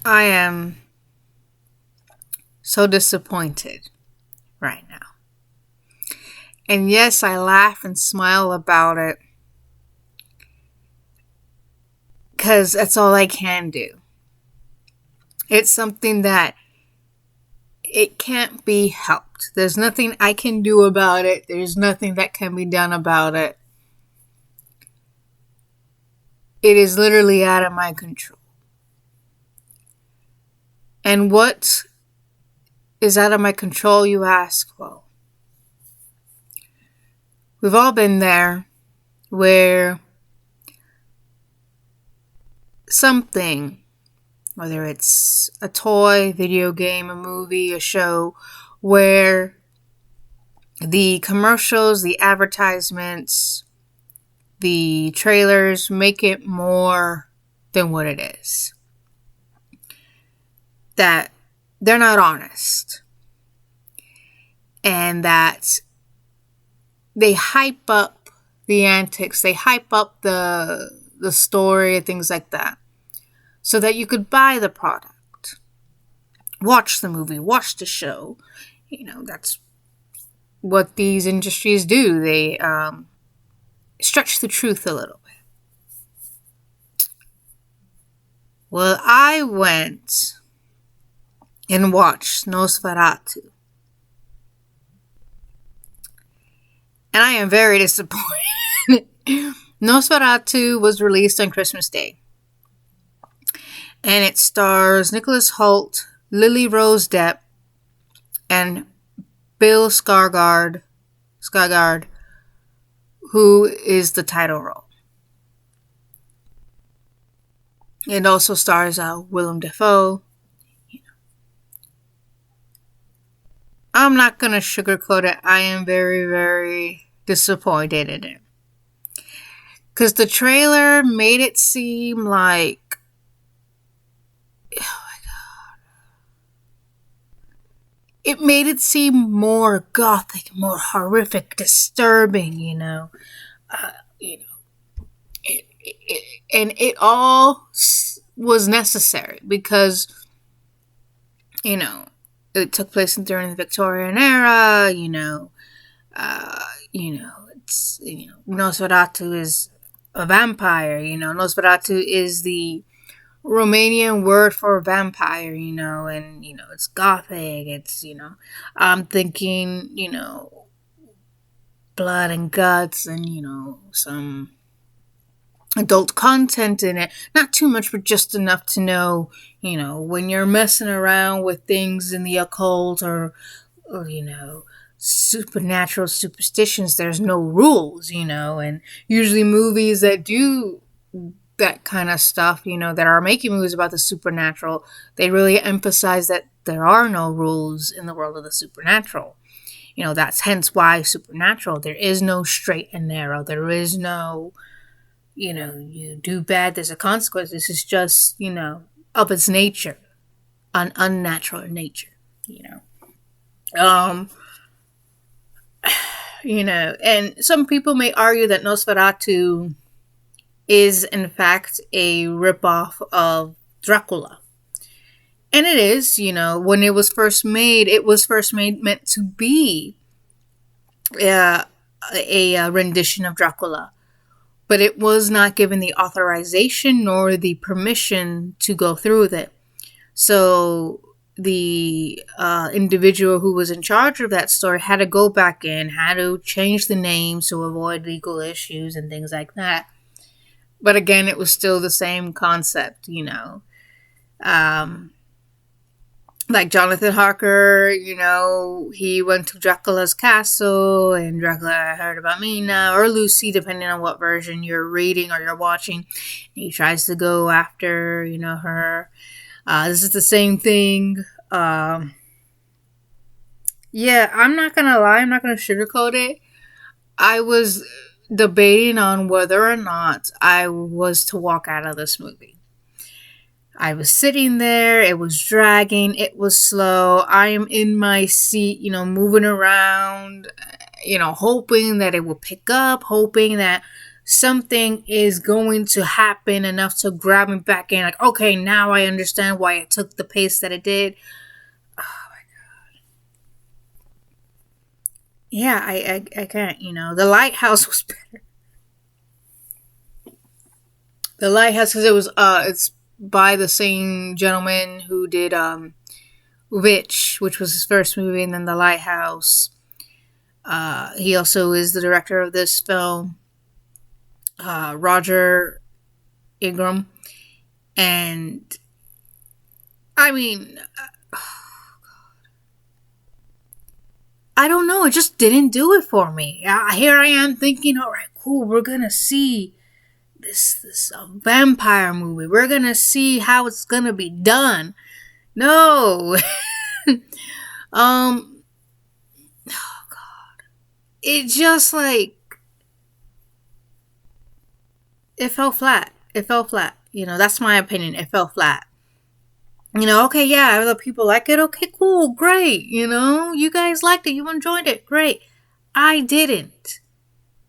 I am so disappointed right now. And yes, I laugh and smile about it because that's all I can do. It's something that it can't be helped. There's nothing I can do about it. There's nothing that can be done about it. It is literally out of my control. And what is out of my control, you ask? Well, we've all been there where something, whether it's a toy, video game, a movie, a show, where the commercials, the advertisements, the trailers make it more than what it is. That they're not honest. And that they hype up the antics, they hype up the story, things like that, so that you could buy the product, watch the movie, watch the show. That's what these industries do. They stretch the truth a little bit. Well, I went and watched Nosferatu. And I am very disappointed. Nosferatu was released on Christmas Day. And it stars Nicholas Hoult, Lily Rose Depp, and Bill Skarsgård, who is the title role. It also stars Willem Dafoe. I'm not going to sugarcoat it. I am very, very disappointed in it. Because the trailer made it seem like... Oh my god. It made it seem more gothic, more horrific, disturbing, and it all was necessary because, it took place during the Victorian era. Nosferatu is a vampire. Nosferatu is the Romanian word for vampire. And it's gothic. It's I'm thinking blood and guts and some adult content in it. Not too much, but just enough to know, when you're messing around with things in the occult or supernatural superstitions, there's no rules, and usually movies that do that kind of stuff, that are making movies about the supernatural, they really emphasize that there are no rules in the world of the supernatural. That's hence why supernatural, there is no straight and narrow. There is no, you do bad, there's a consequence. This is just, of its nature, an unnatural nature, and some people may argue that Nosferatu is in fact a ripoff of Dracula. And it is, when it was first made, meant to be a rendition of Dracula. But it was not given the authorization nor the permission to go through with it. So the individual who was in charge of that story had to go back in, had to change the name to avoid legal issues and things like that. But again, it was still the same concept, like Jonathan Harker, he went to Dracula's castle and Dracula heard about Mina or Lucy, depending on what version you're reading or you're watching. He tries to go after, her. This is the same thing. Yeah, I'm not going to lie. I'm not going to sugarcoat it. I was debating on whether or not I was to walk out of this movie. I was sitting there, it was dragging, it was slow. I am in my seat, moving around, hoping that it would pick up, hoping that something is going to happen enough to grab me back in. Like, okay, now I understand why it took the pace that it did. Yeah, I can't. The Lighthouse was better. The Lighthouse, because it's by the same gentleman who did Witch, which was his first movie, and then The Lighthouse. He also is the director of this film, Roger Ingram. And I mean, I don't know. It just didn't do it for me. Here I am thinking, all right, cool. We're gonna see this vampire movie. We're gonna see how it's gonna be done. No, oh God, it just like it fell flat. It fell flat. That's my opinion. It fell flat. Okay, yeah, other people like it. Okay, cool, great. You guys liked it. You enjoyed it. Great. I didn't.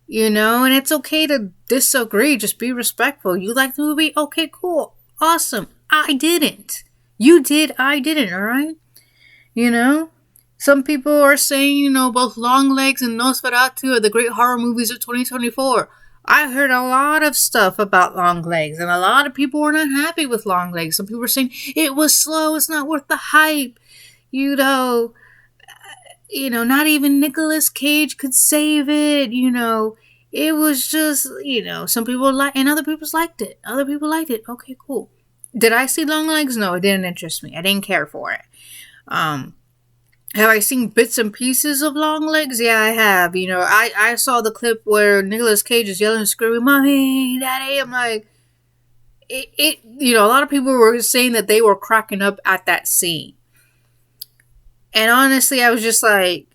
And it's okay to disagree. Just be respectful. You like the movie? Okay, cool. Awesome. I didn't. You did. I didn't, all right? Some people are saying, both Longlegs and Nosferatu are the great horror movies of 2024. I heard a lot of stuff about Longlegs, and a lot of people were not happy with Longlegs. Some people were saying it was slow, it's not worth the hype. Not even Nicolas Cage could save it. It was just, some people and other people liked it. Other people liked it. Okay, cool. Did I see Longlegs? No, it didn't interest me. I didn't care for it. Have I seen bits and pieces of Longlegs? Yeah, I have. I saw the clip where Nicolas Cage is yelling and screaming, "Mommy, Daddy!" I'm like, a lot of people were saying that they were cracking up at that scene. And honestly, I was just like,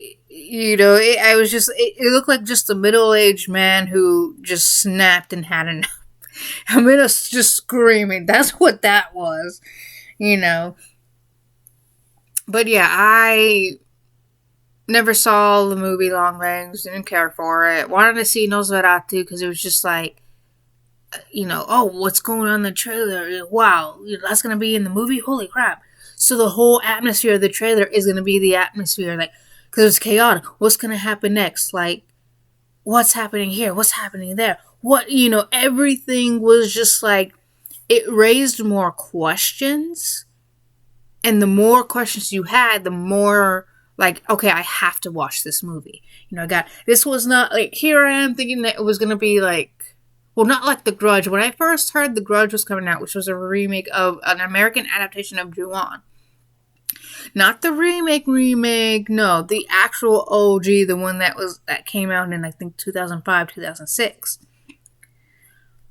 it looked like just a middle-aged man who just snapped and had enough. I mean, us just screaming. That's what that was, But yeah, I never saw the movie Longlegs. Didn't care for it. Wanted to see Nosferatu because it was just like, oh, what's going on in the trailer? Wow, that's going to be in the movie? Holy crap. So the whole atmosphere of the trailer is going to be the atmosphere, like, because it's chaotic. What's going to happen next? Like, what's happening here? What's happening there? Everything was just like, it raised more questions. And the more questions you had, the more like, okay, I have to watch this movie. This was not like, here I am thinking that it was going to be like, well, not like The Grudge. When I first heard The Grudge was coming out, which was a remake of an American adaptation of Ju-On. Not the remake, no, the actual OG, the one that came out in, I think, 2005, 2006.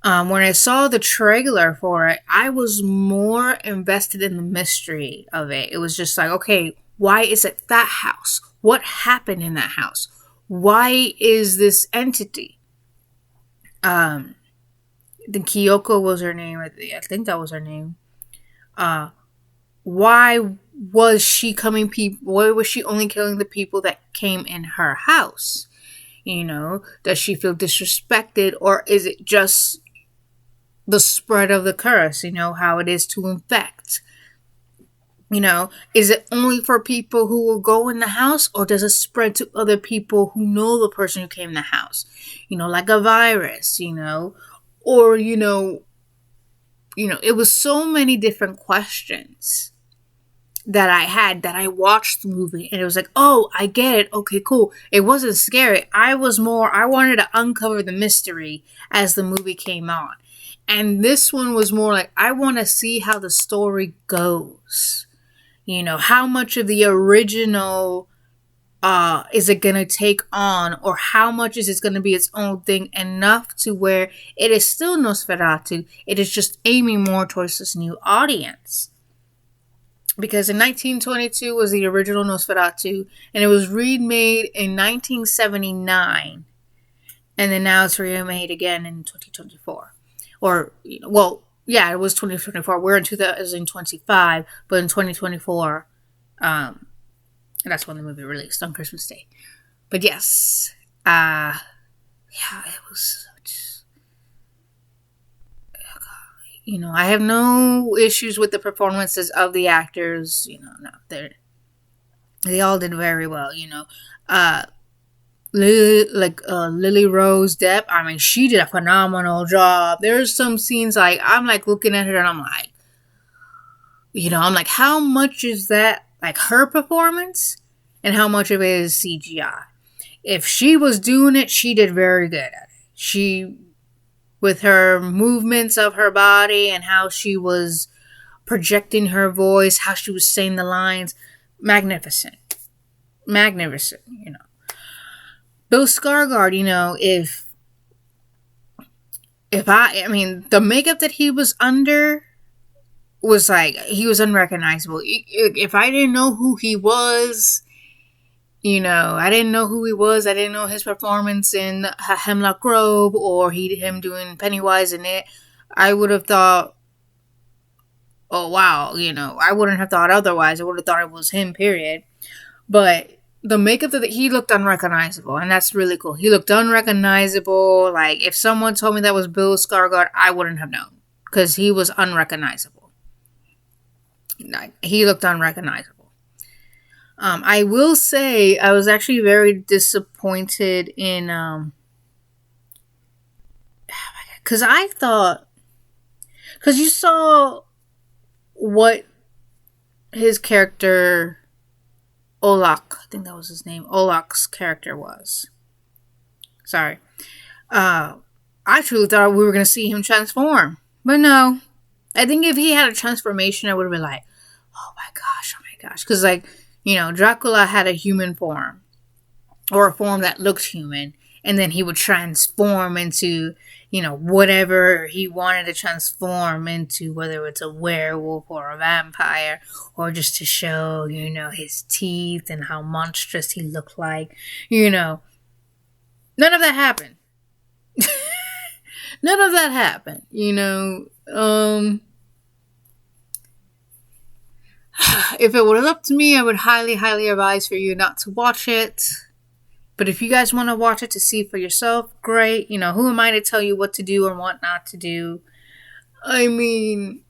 When I saw the trailer for it, I was more invested in the mystery of it. It was just like, okay, why is it that house? What happened in that house? Why is this entity? The Kyoko was her name. I think that was her name. Why was she coming? Why was she only killing the people that came in her house? Does she feel disrespected, or is it just the spread of the curse, how it is to infect? Is it only for people who will go in the house, or does it spread to other people who know the person who came in the house? Like a virus, or, it was so many different questions that I had that I watched the movie, and it was like, oh, I get it. Okay, cool. It wasn't scary. I wanted to uncover the mystery as the movie came on. And this one was more like, I want to see how the story goes. How much of the original is it going to take on, or how much is it going to be its own thing, enough to where it is still Nosferatu, it is just aiming more towards this new audience. Because in 1922 was the original Nosferatu, and it was remade in 1979, and then now it's remade again in 2024. Or, it was 2024. We're in 2025, but in 2024, that's when the movie released, on Christmas Day. But yes, yeah, it was just, I have no issues with the performances of the actors. No, they all did very well. Uh, Lily Rose Depp. I mean, she did a phenomenal job. There's some scenes like I'm like looking at her and I'm like, how much is that like her performance, and how much of it is CGI? If she was doing it, she did very good at it. She, with her movements of her body and how she was projecting her voice, how she was saying the lines, magnificent, magnificent. Bill Skarsgård, I mean, the makeup that he was under was like, he was unrecognizable. If I didn't know who he was, I didn't know who he was. I didn't know his performance in Hemlock Grove or him doing Pennywise in it. I would have thought, oh wow, I wouldn't have thought otherwise. I would have thought it was him, period. But the makeup that he looked unrecognizable, and that's really cool. He looked unrecognizable. Like if someone told me that was Bill Skarsgård, I wouldn't have known because he was unrecognizable. Like, he looked unrecognizable. I will say I was actually very disappointed in because I thought, because you saw what his character Olak, I think that was his name, Olak's character was. Sorry. I truly thought we were going to see him transform. But no. I think if he had a transformation, I would have been like, oh my gosh. Because, Dracula had a human form. Or a form that looked human. And then he would transform into, whatever he wanted to transform into, whether it's a werewolf or a vampire, or just to show, his teeth and how monstrous he looked like. None of that happened. None of that happened, if it was up to me, I would highly, highly advise for you not to watch it. But if you guys want to watch it to see for yourself, great. Who am I to tell you what to do and what not to do? I mean,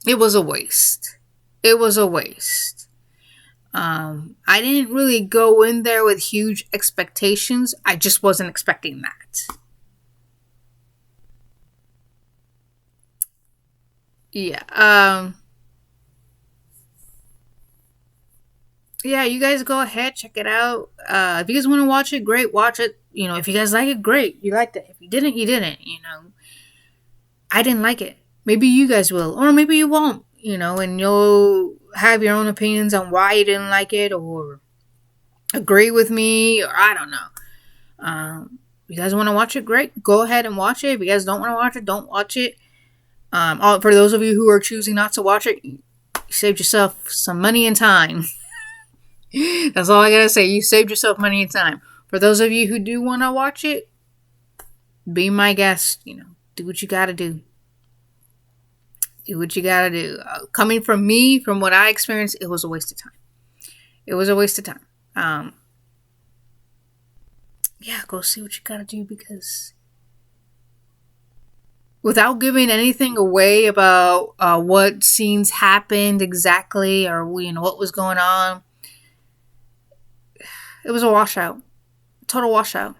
it was a waste. It was a waste. I didn't really go in there with huge expectations. I just wasn't expecting that. Yeah. Yeah, you guys go ahead, check it out. If you guys want to watch it, great, watch it. If you guys like it, great, you liked it. If you didn't, you didn't. I didn't like it. Maybe you guys will, or maybe you won't. And you'll have your own opinions on why you didn't like it, or agree with me, or I don't know. If you guys want to watch it, great, go ahead and watch it. If you guys don't want to watch it, don't watch it. For those of you who are choosing not to watch it, you saved yourself some money and time. That's all I gotta say. You saved yourself money and time. For those of you who do want to watch it, be my guest. Do what you gotta do. Do what you gotta do. Coming from me, from what I experienced, it was a waste of time. It was a waste of time. Yeah, go see what you gotta do, because without giving anything away about what scenes happened exactly, or what was going on, it was a washout. Total washout.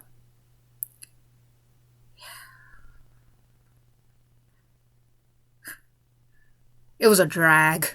It was a drag.